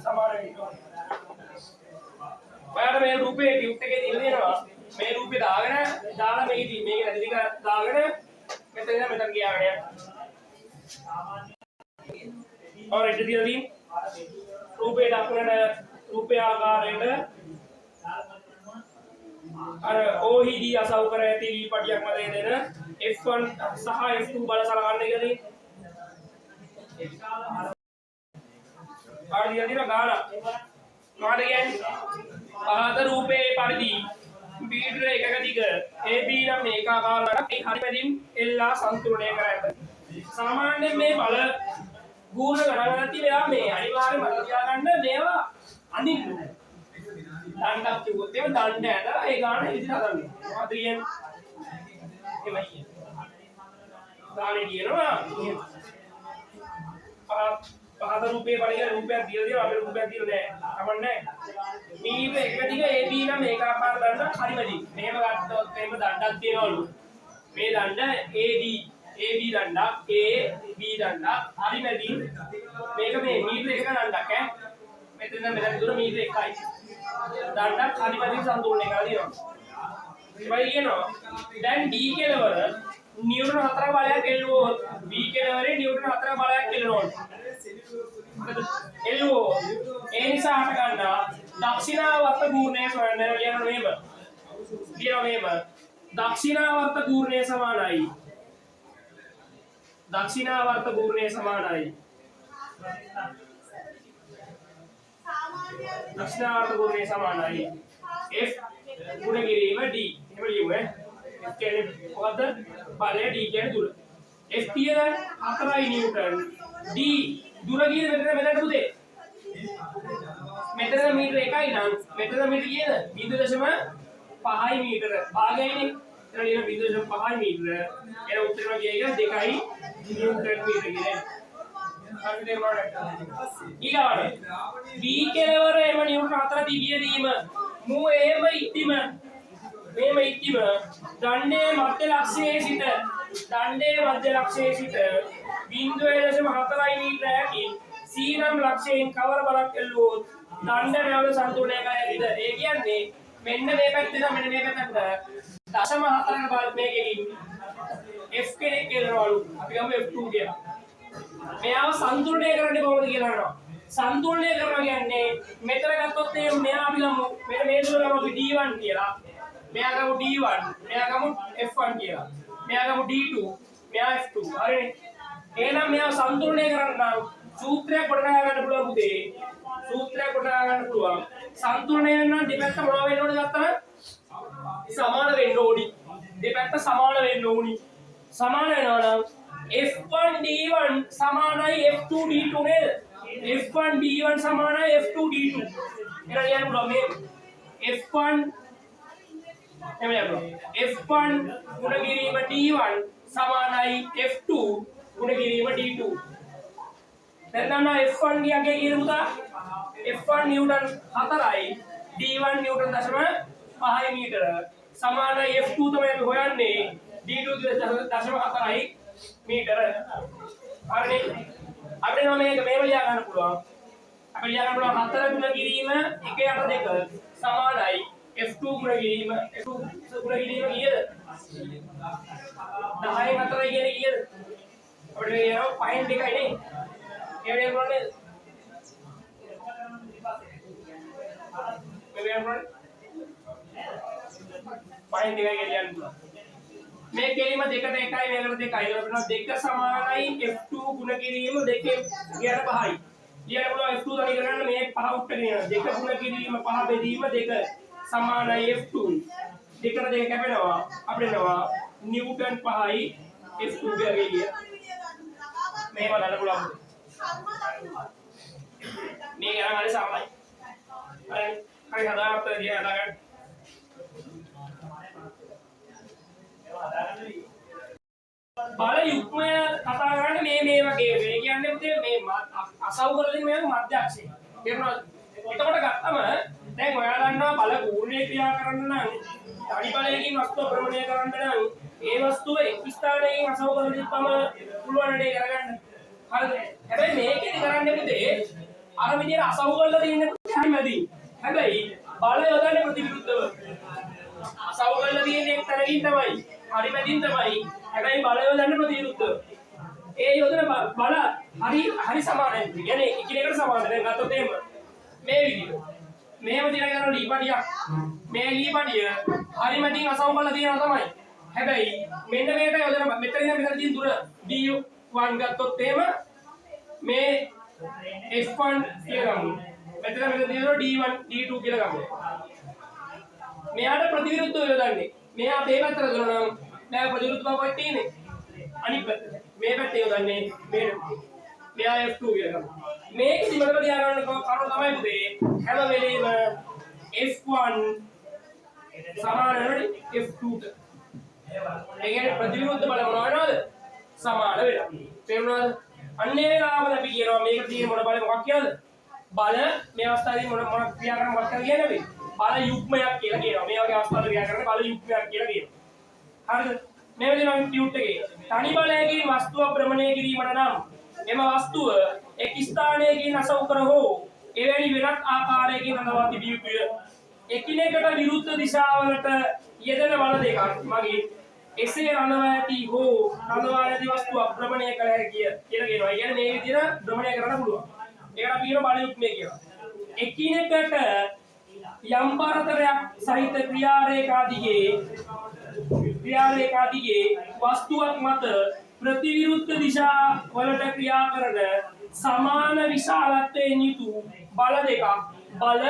ඔයාලට මේ රූපේ ටියුබ් එකේ තියෙන දෙනවා. මේ රූපේ දාලා මේක නැති ටික දාගෙන මෙතන ඉඳන් මෙතන ගියාගෙන යන්න. और इट दी रूपे दක්වන රූපේ ආකාරයට අර OHD අසව් කර ඇති ලී පටියක් මත දෙන F1 සහ F2 බල සලකන්න කියලා තියෙනවා. ගාන මොකද කියන්නේ? පහත රූපේ පරිදි මීටර එකක දිග AB නම් ඒකාකාරයක් ඒ හරි මැදින් එල්ලා සම්තුලනය කර ඇත. සාමාන්‍යයෙන් මේ බල ගුණ ගණනක් තියලා මේ අනිවාර්යයෙන්ම මතක තියාගන්න මේවා අඳින්න ඕනේ. දණ්ඩක් කිව්වොත් එහෙම දණ්ඩයට ඒ ගාන ඉදිරියට හදන්නේ. මොකද කියන්නේ? එමයි. ගානේ කියනවා පහත රූපේ පරිදි රූපයක් දීලා අපේ රූපයක් දීලා නැහැ. කමන්නේ. මීට එක දිග AB නම් ඒකාකාර දණ්ඩක් හරි මැදි. මෙහෙම ගත්තොත් එහෙම දණ්ඩක් තියනවලු. මේ දණ්ඩ AD AB දණ්ඩක් AB දණ්ඩක් හරි මැදි. මේක මේ මීටර එකක දණ්ඩක් ඈ. මෙතන මෙතන දුර මීටර 1යි. දණ්ඩක් හරි මැදි සම්තුලනය කරලා දිනවා. ඊපයි කියනවා දැන් D කෙලවර නියුටන් 4ක බලයක් එල්ලුවොත් B කෙලවරේ නියුටන් 4ක බලයක් එල්ලනවා. එල්ලුවෝ ඒ නිසා අට ගන්නවා දක්ෂිනාවර්ත පූර්ණය සමානයි කියන මේම. දක්ෂිනාවර්ත පූර්ණය සමානයි. දක්ෂිනාවර්ත පූර්ණය සමානයි. දක්ෂිනාවර්ත පූර්ණය සමානයි. F ගුණ කිරීම D. එහෙම ලියමු ඈ. F කියන්නේ මොකද්ද? බලය D කියන්නේ දුර. F කියන 4යි නිව්ටන්. D දුර කියන මෙතන පුතේ. මෙතන මීටර 1යි නම් මෙතන මීටර කීයද? 0.5යි මීටර. භාගයනේ. එතන ඉන්න 0.5යි මීටර. එන උත්තරම කියයි 2යි නිව්ටන් මීටර කියන්නේ. ඊගාවට B කෙලවර එම නිව්ටන් 4 දිගියදීම මූ එහෙම ඉතිම දණ්ඩේ මධ්‍ය ලක්ෂයේ සිට 0.4යි මීටර යකින් C නම් ලක්ෂයෙන් කවර බලක් එල්ලුවොත් දණ්ඩ නැවත සම්තුලනය කර හැකිද? ඒ කියන්නේ මෙන්න මේ පැත්තේ නම් මෙන්න මේ පැත්තට 0.4ක බලක් මේකෙකින් F කෙනෙක් එල්ලනවලු. අපි ගමු F2 කියලා. මෙයාව සම්තුලනය කරන්නේ කොහොමද කියලා අහනවා. සම්තුලනය කරනවා කියන්නේ මෙතන ගත්තොත් මෙයා අපි ගමු මෙන්න මේ දුර ගමු අපි D1 කියලා. මෙයා ගමු D1, මෙයා ගමු F1 කියලා. මෙයා ගමු D2, මෙයා F2. හරිනේ. එහෙනම් මෙයා සම්තුලනය කරන්න නම් සූත්‍රයක් ගොඩනගා ගන්න පුළුවන් පුතේ. සූත්‍රය කොටා ගන්න පුළුවන්. සම්තුලනය වෙනවා දෙපැත්ත මොනවා වෙන්න ඕනද ගත්තා? සමාන වෙන්න ඕනි. දෙපැත්ත සමාන වෙන්න ඕනි. සමාන වෙනවා නම් F1 D1 සමානයි F2 D2 නේද? F1 D1 සමානයි F2 D2. එහෙනම් කියන්න පුළුවන් මේ F1 F1 ගුණ කිරීම D1 සමානයි F2 ගුණ කිරීම D2. දැන් නම් F1 ගියගේ කියන පුතා F1 නිව්ටන් 4යි D1 නිව්ටන් 0.5 මීටර සමානයි F2 තමයි අපි හොයන්නේ D2 0.4යි මීටර. හරිනේ. අපිට නම් මේක මේව ලියා ගන්න පුළුවන්. අපිට ලියා ගන්න පුළුවන් 4 ගුණ කිරීම 1/2 සමානයි F2 ගුණ කිරීම F2 ගුණ කිරීම කීයද? 10න් 4යි කියන්නේ කීයද? අපිට කියනවා 5න් 2යි නේ. ඒකේ මොනවද? මේ මොනවද? 5න් 2යි කියන්නේ පුළුවන්. මේ කෙලිම දෙකට 1යි මේකට 2යි. අපිට 2 සමානයි F2 ගුණ කිරීම 2 කියන 5යි. ලියන්න පුළුවන් F2 තනි කරගන්න මේ 5 උට්ට ගෙනියනවා. 2 ගුණ කිරීම 5 බෙදීම 2 සමානයි F2. 2කට 2 කැපෙනවා. අපිට එනවා නිව්ටන් 5යි F2 ගිය. මේව ගන්න පුළුවන්. මේ ගණන් හරි සමයි. හරි හදාගත්තා දිහා හදාගන්න. බල යුක්මය කතා කරන්නේ මේ වගේ. ඒ කියන්නේ පුතේ මේ අසව් කරලින් මේක මධ්‍ය අක්ෂය. තේරුණාද? එතකොට ගත්තම දැන් ඔයාලා දන්නවා බල පූර්ණේ ක්‍රියා කරන්න නම් අඩි බලයකින් වස්තුව භ්‍රමණය කරන්න නම් ඒ වස්තුව එක් ස්ථානයකින් අසව් කරලින් තම පුළුවන් නේ කරගන්න. හරිද? හැබැයි මේකේදී කරන්නේ පුතේ අර විදියට අසව් කරලා තියෙන හැමදි. හැබැයි බල යොදන්නේ ප්‍රතිවිරුද්ධව. අසව් කරලා තියෙන එක් තැනකින් තමයි. හරි මැදින් තමයි. හැබැයි බල යොදන්නේ ප්‍රතිවිරුද්ධව. ඒ යොදන බල හරි සමානයි. කියන්නේ එකිනෙකට සමානයි. දැන් ගත්තොත් එහෙම මේ විදියට. මේව දින කරන ලීපඩියක්. මේ ලීපඩිය හරි මැදින් අසව් කරලා තියෙනවා තමයි. හැබැයි මෙන්න මේකට යොදන මෙතන ඉඳන් මෙතන තියෙන දුර D1 ගත්තොත් එහෙම මේ F1 කියලා ගමු. මෙතන තියෙන D1 D2 කියලා ගමු. මෙයාට ප්‍රතිවිරුද්ධව යොදන්නේ. මෙයා මේ පැත්තට යොදනවා නම් දැන් ප්‍රතිවිරුද්ධ බවයි තියෙන්නේ. අනිත් පැත්ත. මේ පැත්තේ යොදන්නේ මෙයා F2 කියලා ගමු. මේකෙදි මොකද තියාගන්න කරුණ තමයි පුතේ හැම වෙලේම F1 සමාන වෙනවනේ F2ට. ඒ කියන්නේ ප්‍රතිවිරුද්ධ බල මොනවා වෙනවද? සමාන වෙනවා. තේරුණාද? අන්නේ වෙලාවල අපි කියනවා මේක තියෙන මොන බලය මොකක් කියලාද? බල මේ අවස්ථාවේදී මොන ක්‍රියා කරන මොකක්ද කියන්නේ අපි? බල යුග්මයක් කියලා කියනවා. මේ වගේ අවස්ථාවල ක්‍රියා කරන බල යුග්මයක් කියලා කියනවා. හරිද? මේ විදිහට නම් ටියුට් එකේ තනි බලයකින් වස්තුව භ්‍රමණය කිරීමට නම් එම වස්තුව එක් ස්ථානයකින් අසව් කර හෝ එවැනි වෙනත් ආකාරයකින් රඳවා තිබිය යුතුය. එකිනෙකට විරුද්ධ දිශාවලට යෙදෙන බල දෙකක් මගින් එසේ රඳවා ඇති හෝ රඳවා නැති වස්තුවක් භ්‍රමණය කළ හැකිය කියලා කියනවා. ඒ කියන්නේ මේ විදිහට භ්‍රමණය කරන්න පුළුවන්. ඒකට අපි කියන බල යුග්මය කියලා. එකිනෙකට යම් පරතරයක් සහිත ක්‍රියාරේඛා දිගේ වස්තුවක් මත ප්‍රතිවිරුද්ධ දිශා වලට ක්‍රියා කරන සමාන විශාලත්වයෙන් යුතු බල දෙකක් බල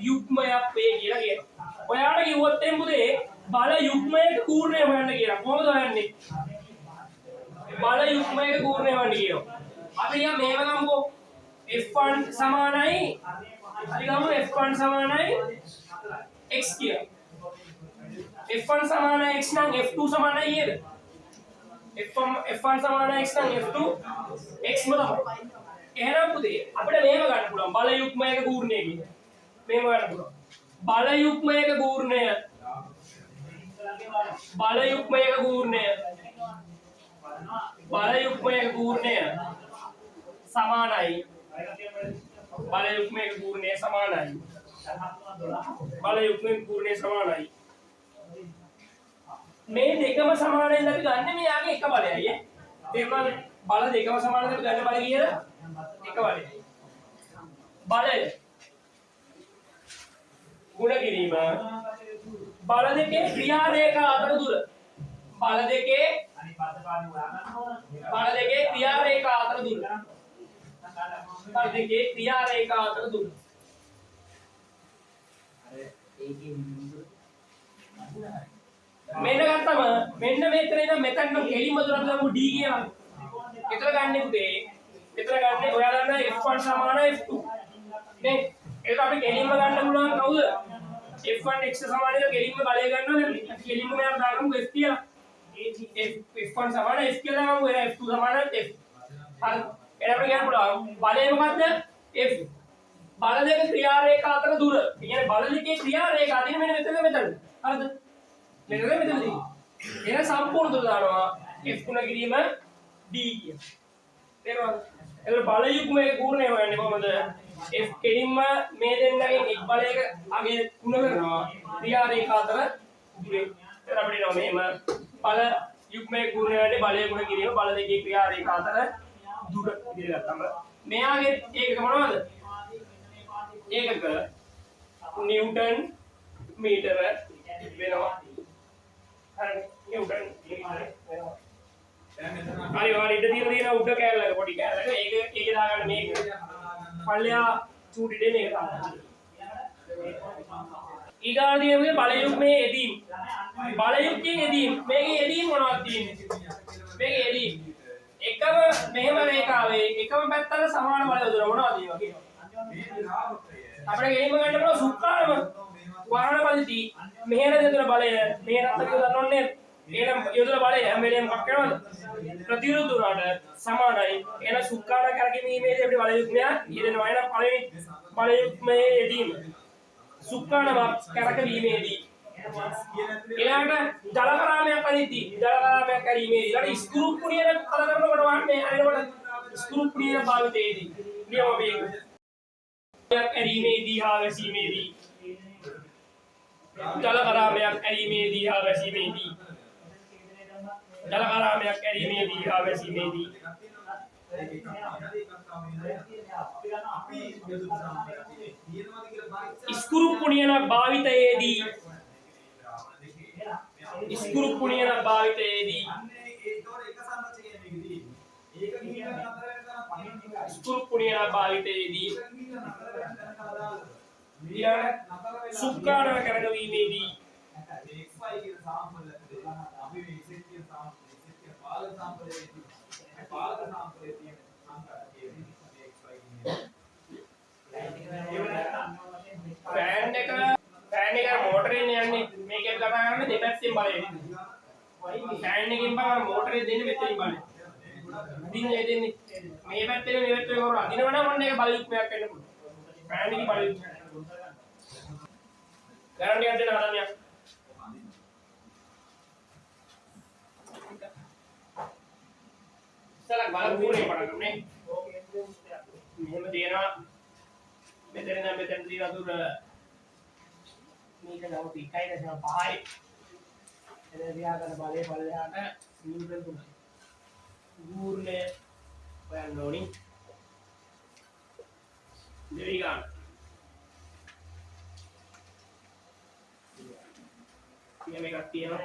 යුග්මයක් වේ කියලා කියනවා. ඔයාලට කිව්වොත් එම් පුතේ බල යුග්මයක කූර්ණය හොයන්න කියලා. කොහොමද හොයන්නේ? බල යුග්මයක කූර්ණය හොයන්න කියනවා. අපි නිකන් මේව ගමුකෝ. F1 සමානයි හරි ගමු F1 සමානයි x කියලා. F1 සමානයි x නම් F2 සමානයි නේද? F1 සමානයි x නම් F2 x ම තමයි. එහෙනම් පුතේ අපිට මේව ගන්න පුළුවන් බල යුග්මයක කූර්ණය කියන්නේ. මේව ගන්න පුළුවන්. බල යුග්මයක කූර්ණය සමානයි බල යුග්මයක කූර්ණය සමානයි මේ දෙකම සමානයි අපි ගන්න මෙයාගේ එක බලයයි ඈ තේරුණාද බල දෙකම සමානයි අපි ගන්න බල කීයද එක බලයයි බලය ගුණ කිරීම බල දෙකේ ක්‍රියාරේඛා අතර දුර බල දෙකේ ක්‍රියාරේඛා අතර දුර කර දෙකේ ක්‍රියා රේඛා අතර දුර. අර ඒකේ නිමුදු මෙන්න ගත්තම මෙන්න මෙතන ඉඳන් මෙතන කෙලින්ම දුරට ගමු D කියලා. එතන ගන්න පුතේ. එතන ගන්න ඔයාලා ගන්න F1 සමාන F2. නේ? ඒක අපි කෙලින්ම ගන්න පුළුවන් කවුද? F1 x සමාන එක කෙලින්ම බලය ගන්නවා. කෙලින්ම මෙයා දාගමු F කියලා. F1 සමාන F කියලා දාගමු. එන F2 සමාන F. හරි. එහෙනම් අපිට කියන්න පුළුවන් බලය මොකද්ද? F. බල දෙක ක්‍රියා රේඛා අතර දුර. ඒ කියන්නේ බල දෙකේ ක්‍රියා රේඛා තියෙන මෙන්න මෙතන මෙතන. හරිද? මෙතනදී එන සම්පූර්ණ දුර දානවා F ගුණ කිරීම D කියන. තේරුණාද? එතකොට බල යුග්මයේ පූර්ණය හොයන්නේ කොහොමද? F කෙලින්ම මේ දෙන්නගෙන් එක් බලයක අගේ ගුණ කරනවා ක්‍රියා රේඛා අතර දුරේ. එතකොට අපිට එනවා මෙහෙම බල යුග්මයේ පූර්ණය හොයන්නේ බලය ගුණ කිරීම බල දෙකේ ක්‍රියා රේඛා අතර දුර විදිහට ගත්තම මෙයාගේ ඒකක මොනවද? ඒකක නිව්ටන් මීටර වෙනවා. හරි නිව්ටන් මීටර වෙනවා. හරි ඔයාලා ඉඳ තියෙන උඩ කෑල්ලක පොඩි කෑල්ලක ඒක දාගන්න මේක පල්ලෙහා චූටි දෙ මේක දාගන්න. ඊගාදියේ බල යුග්මයේ යෙදීම බල යුග්මයේ යෙදීම මේකේ යෙදීම මොනවද තියෙන්නේ? මේකේ යෙදීම එකම මෙහෙම රේඛාවේ එකම පැත්තට සමාන බලය දුර මොනවද ඒවා කියනවා. අපිට ගෙලින්ම ගන්න පුළුවන් සුක්කාරම වරණ පද්ධති මෙහෙර දෙතර බලය මෙහෙර අතට ගන්න ඕනේ. එහෙනම් යොදන බලය හැම වෙලේම මොකක් වෙනවද? ප්‍රතිවිරුද්ධ උනාට සමානයි. එහෙනම් සුක්කාර කරගෙනීමේදී අපිට බල යුග්මය යෙදෙනවා. එහෙනම් පළවෙනි බල යුග්මයේ යෙදීම සුක්කාරම කරකවීමේදී ඊළඟට ජලකරාමයක් අදිද්දී ජලකරාමයක් කරීමේදී ඊළඟට ස්ක්‍රූ පුඩියන කල කරනකොට වන්නේ අනේකොට ස්ක්‍රූ පුඩියන භාවිතයේදී නියම වේග ඇරීමේදී හා වැසීමේදී ජලකරාමයක් ඇරීමේදී හා වැසීමේදී ජලකරාමයක් ඇරීමේදී හා වැසීමේදී ස්ක්‍රූ පුඩියන භාවිතයේදී ස්ක්‍රූ පුඩියන භාවිතයේදී ස්ක්‍රූ පුඩියන භාවිතයේදී සුක්කාරව කරගැනීමේදී ෆෑන් එක මෝටරයෙන් යන්නේ මේකෙන් කතා කරන්නේ දෙපැත්තෙන් බලය. ෆෑන් එකෙන් බලන මෝටරේ දෙන්නේ මෙතනින් බලය. අදින්නේ දෙන්නේ මේ පැත්තේ මේ පැත්තේ කරා අදිනවනම් මොන එක බල යුක්මයක් වෙන්න පුළුවන්. ෆෑන් එකේ බල යුක්මයක්. ගාරන්ටි එකක් දෙන්න හදන්නේ. ඉස්සලා බල පූර්ණේ පටන් ගන්නනේ. මෙහෙම දෙනවා. මෙතන නම් මෙතන දින දුර මේක නම් 1.5යි. එතන දිහාකට බලේ පල්ලෙහාට නිව්ටන් 3යි. ගූර්ණය හොයන්න ඕනි. දෙවි ගන්න. මේකක් තියෙනවා.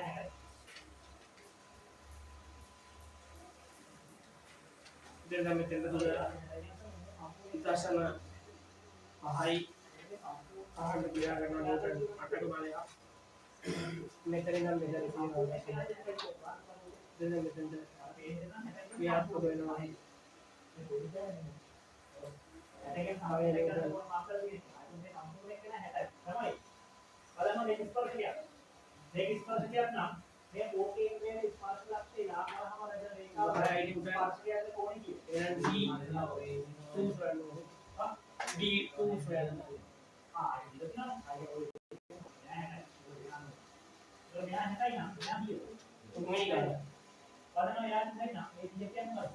දැන් මෙතන දුර දශම 5යි. ආහාර ක්‍රියා කරනවා අටක බලය. මෙතන නම් මෙතන තියෙනවා. දැන් මෙතන ක්‍රියාත්මක වෙනවා. ඒකේ ආවේනික බලන්න මේක ස්පර්ශය. මේක ස්පර්ශයක් නම් මේ ඕකේ මේ ස්පර්ශ ලක්ෂේ ලාභවම රැඳෙන රේඛාව ස්පර්ශයද කොහොමද කියන්නේ? එහෙනම් D2 friend. ඒක නම් මෙයා හිතයි නම් මෙයා දිය. මේ ගන්න. බලන්න යා හිතයි නම් මේ දිය කියන්නේ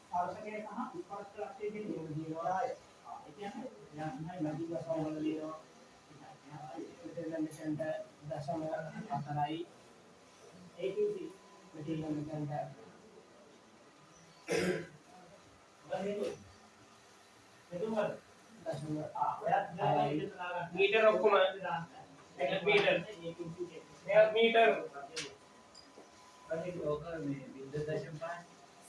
ස්පර්ශකයේ සහ ස්පර්ශ ලක්ෂයේ කියන දියවලාය. ඒ කියන්නේ යා හිතයි නදී ගසවල දියනවා. මෙතන දශම 4යි. ඒකෙදි මෙතන मीटर ඔක්කොම मीटर मीटर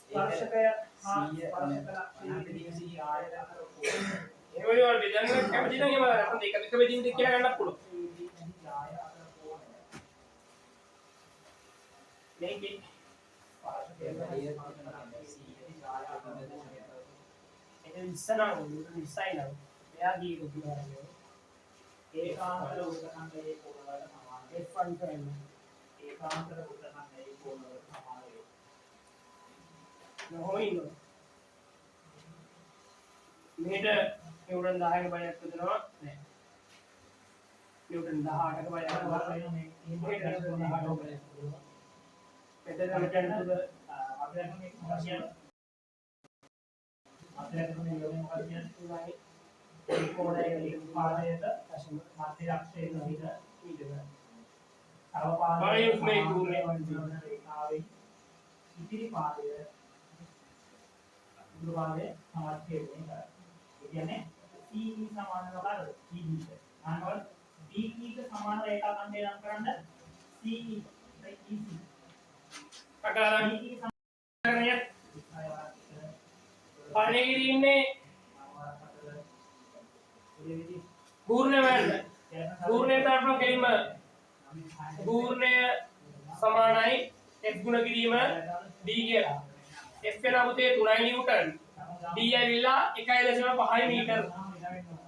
ස්පර්ශකය හා ස්පර්ශක ලක්ෂණයේ ආයතන එහෙම වල බෙදන්න කැමති නම් එහෙම නැත්නම් දෙක දෙක බෙදින්න කියලා ගන්නත් පුළුවන්. මේකේ ඒක ඉස්සනා ඉස්සයි නම් එයා ගියේ කොහොමද? ඒකාන්තර උත්තරඛණ්ඩයේ කෝණවලට සමාන F1 කරන්න. ඒකාන්තර උත්තරඛණ්ඩයේ කෝණවලට සමාන වේ. නොහොයින. මෙහෙට නිව්ටන් 10ක බලයක් යොදනවා නෑ. නිව්ටන් 18ක බලයක් යොදනවා. මෙහෙට නිව්ටන් 18ක බලයක් යොදනවා. මෙතන මෙතන අපිට මේ වශයෙන් අපිට මේ යෝගයෙන් වශයෙන් තුනයි ඒ කෝණයේ පාදයට මධ්‍ය අක්ෂයේ විදිහ ඊටම බලයක් මේ කෝණය රේඛාවෙන් ඉදිරි පාදය දුරවාවේ සමාජයේ වෙන්නේ. ඒ කියන්නේ CE සමාන මොකද? CB. අනවල DE ක සමාන රේඛාඛණ්ඩය නම් කරන්න CE EC. අකලන් කරන්නේ පණිවිඩ ඉන්නේ පූර්ණ වෙන්න. පූර්ණයට අපන කෙලින්ම පූර්ණය සමානයි F ගුණ කිරීම D කියලා. F වෙන අමුතේ 3 නිව්ටන්. D ඇවිල්ලා 1.5 මීටර.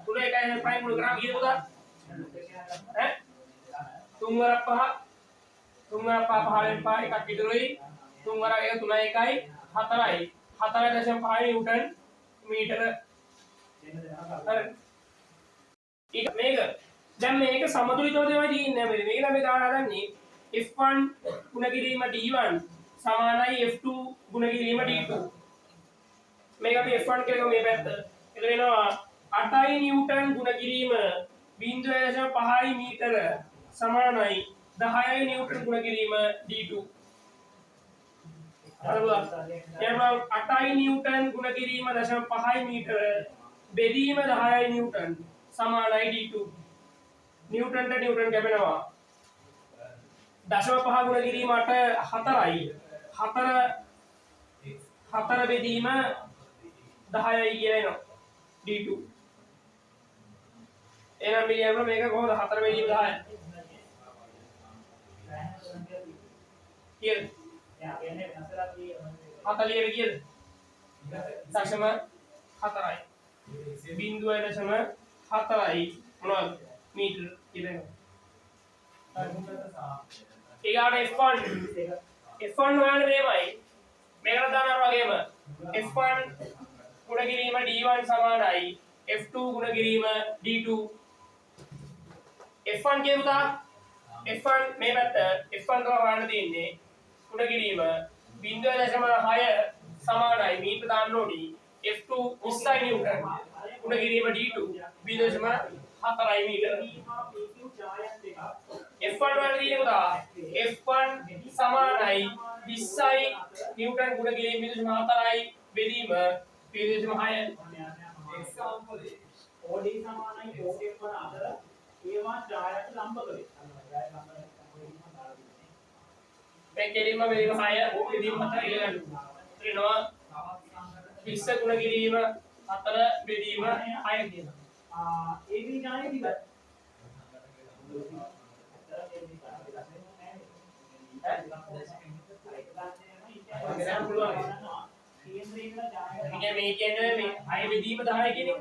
3 1.5 ගුණ කරා කීයද පුතා? ඈ 3 වරක් 5 3 වරක් 5 5 5 එකක් ඉතුරුයි. 3 වරක් 1 3 1යි 4යි 4.5 නිව්ටන් මීටර. හරි. ඒක මේක දැන් මේක සමතුලිතව තමයි තියෙන්නේ. මේක නම් මේ ගාන හදන්නේ F1 ගුණ කිරීම D1 සමානයි F2 ගුණ කිරීම D2. මේක අපි F1 කියලා මේ පැත්ත. එතන එනවා 8යි නිව්ටන් ගුණ කිරීම 0.5යි මීටර සමානයි 10යි නිව්ටන් ගුණ කිරීම D2. හරිද? එනවා 8යි නිව්ටන් ගුණ කිරීම 0.5යි මීටර බෙදීම 10යි නිව්ටන් සමානයි D2. නිව්ටන්ට නිව්ටන් කැපෙනවා 0.5 ගුණ කිරීම 8 4යි 4 බෙදීම 10යි කියලා එනවා D2. එහෙනම් මිලියන මේක කොහොමද 4 බෙදීම 10යි කියලා එයා කියන්නේ වෙනසලා තියෙන්නේ 40ට කියද? දශම 4යි. බිංදුවයි දශම 4යි මොනවද? මීටර කියලා එනවා. ඊගාට F1 හොයන්නේ මේමයි. මේකට දානවා වගේම F1 ගුණ කිරීම D1 සමානයි F2 ගුණ කිරීම D2. F1 කියමුදා F1 මේ පැත්ත F1 තමයි හොයන්න තියෙන්නේ. ගුණ කිරීම 0.6 සමානයි මීටර දාන්න ඕනි F2 20යි නිව්ටන් ගුණ කිරීම D2 0.4යි මීටර. F1 වල තියෙන්නේ පුතා F1 සමානයි 20යි නිව්ටන් ගුණ කිරීම 0.4යි බෙදීම 0.6යි. එක්සාම්පලේ OD සමානයි OF වන අතර ඒවා ඡායාවට ලම්බ කරේ. මේ කෙලින්ම බෙදීම 6 බෙදීම 4 කියලා ගන්නවා. ත්‍රිනවා 20 ගුණ කිරීම 4 බෙදීම 6 කියනවා. AB ඥානෙ දිගයි. මේ කියන්නේ මේ 6 බෙදීම 10 කියන්නේ.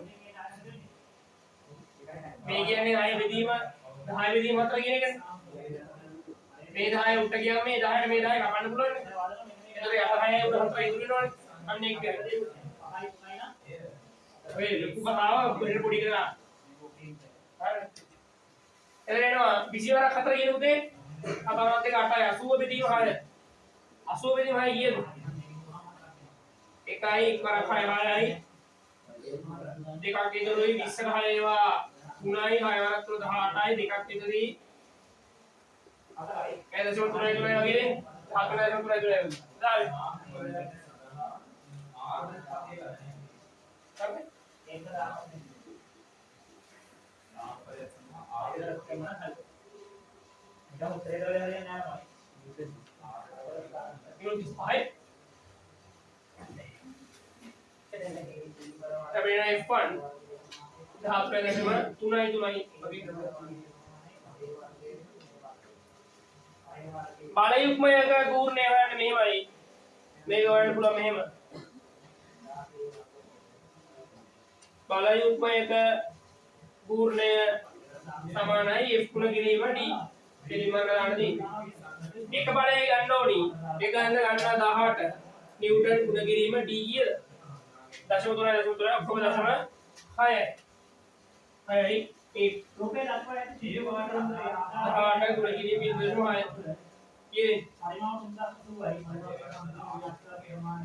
මේ කියන්නේ 6 බෙදීම 10 බෙදීම 4 කියන එකනේ. මේ 10 උඩට ගියාම මේ 10ට මේ 10 කපන්න පුළුවන් නේ. ඒතර යට 6 උඩ 4 ඉතුරු වෙනවනේ. අන්න ඒක. ඔය ලොකු කතාව පොඩි කරලා. හරි. එතන එනවා 20 වරක් 4 කියන උදේ අතවරත් එක 8යි 80 බෙදීම 6. 80 බෙදීම 6 කියද? එකයි වරක් 6යි. දෙකක් ඉතුරුයි 20ට 6 ඒවා 3යි 6 වරක් 3 18යි දෙකක් ඉතුරුයි 4යි. ඒ දශම 3 ඉතුරුයි වගේ 4 දශම 3 ඉතුරුයි. හරි. ඒක දාන්න. ඒක උත්තරේ දෙන්නේ නැහැ මම. You know this 5? ලැබෙන F1 13 3යි බල යුග්මයක පූර්ණය හොයන්න මෙහෙමයි මේක හොයන්න පුළුවන් මෙහෙම බල යුග්මයක පූර්ණය සමානයි F ගුණ කිරීම D පිළිමක දාන්න තියෙන්නේ එක බලය ගන්න ඕනි එක ගන්න 18 නිව්ටන් ගුණ කිරීම D කීයද 0.3 ඔක්කොම 0.6යි මේ රූපේ දක්වා ඇති ජීව වාටරම් 18 ගුණ කිරීම බිඳුව 0.6 කීයේ පරිමාව 3000යි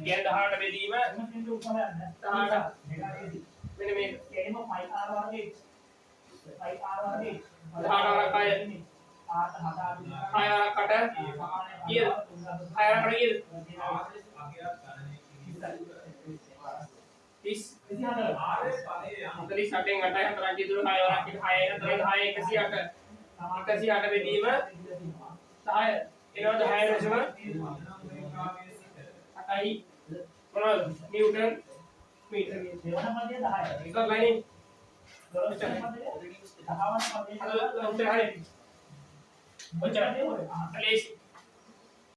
කියන්නේ 18 බෙදීම 18 මෙන්න මේ කෙලිම 5r වර්ගයේ 5r වර්ගයේ 18 කය 6 කට කීයද 6 කට කීයද 30 48 න් 8යි 4ක් ඉතුරු 6 වරක් 6 108 108 බෙදීම 10 එනවා 10.8යි මොනවද නිව්ටන් මීටර දෙවන පදයේ 10යි ඒක ලයින් 12 පදයේ 10 වන පදයේ උත්තර හරි ඔච්චර අලේසි